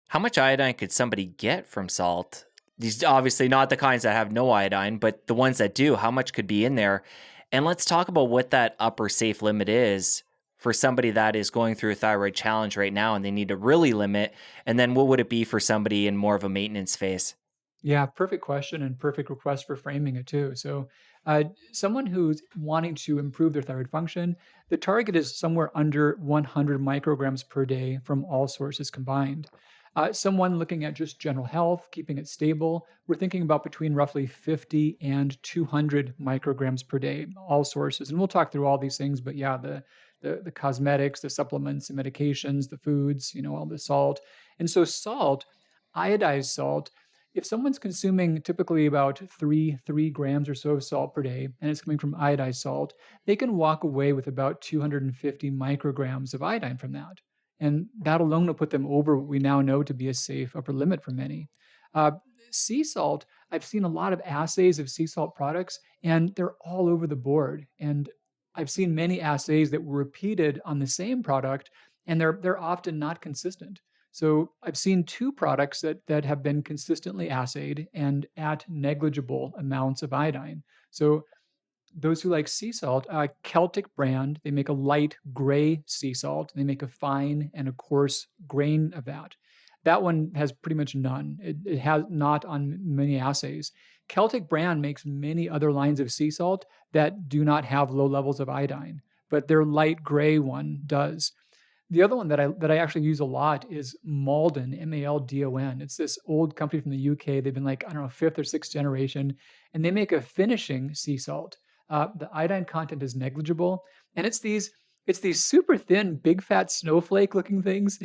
How much iodine could somebody get from salt? These obviously not the kinds that have no iodine, but the ones that do, how much could be in there? And let's talk about what that upper safe limit is for somebody that is going through a thyroid challenge right now and they need to really limit. And then what would it be for somebody in more of a maintenance phase? Yeah, perfect question and perfect request for framing it too. So, someone who's wanting to improve their thyroid function, the target is somewhere under 100 micrograms per day from all sources combined. Someone looking at just general health, keeping it stable, we're thinking about between roughly 50 and 200 micrograms per day, all sources. And we'll talk through all these things, but yeah, the cosmetics, the supplements, the medications, the foods, all the salt. And so salt, iodized salt, if someone's consuming typically about three grams or so of salt per day, and it's coming from iodized salt, they can walk away with about 250 micrograms of iodine from that. And that alone will put them over what we now know to be a safe upper limit for many. Uh, Sea salt, I've seen a lot of assays of sea salt products, and they're all over the board. And I've seen many assays that were repeated on the same product, and they're often not consistent. So I've seen two products that have been consistently assayed and at negligible amounts of iodine. So those who like sea salt, Celtic brand, they make a light gray sea salt. They make a fine and a coarse grain of that. That one has pretty much none. It has not on many assays. Celtic brand makes many other lines of sea salt that do not have low levels of iodine, but their light gray one does. The other one that I actually use a lot is Maldon, Maldon. It's this old company from the UK. They've been like, I don't know, 5th or 6th generation, and they make a finishing sea salt. The iodine content is negligible, and it's these super thin, big fat snowflake looking things,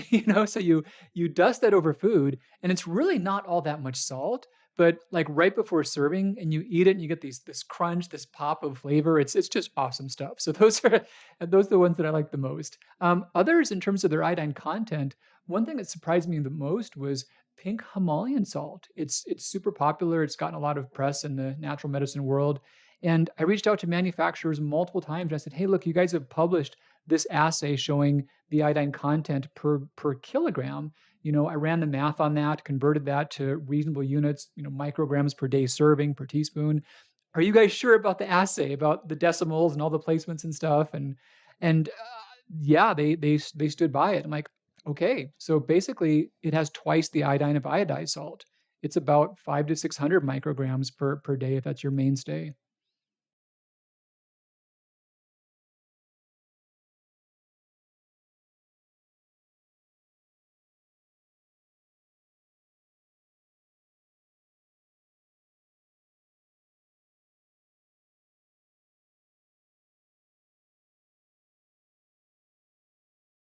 So you dust that over food, and it's really not all that much salt. But like right before serving, and you eat it, and you get this crunch, this pop of flavor. It's just awesome stuff. So those are the ones that I like the most. Others, in terms of their iodine content, one thing that surprised me the most was pink Himalayan salt. It's super popular. It's gotten a lot of press in the natural medicine world. And I reached out to manufacturers multiple times. I said, "Hey, look, you guys have published this assay showing the iodine content per kilogram. I ran the math on that, converted that to reasonable units, micrograms per day serving per teaspoon. Are you guys sure about the assay, about the decimals and all the placements and stuff?" And yeah, they stood by it. I'm like, okay, so basically, it has twice the iodine of iodized salt. It's about 500 to 600 micrograms per day if that's your mainstay.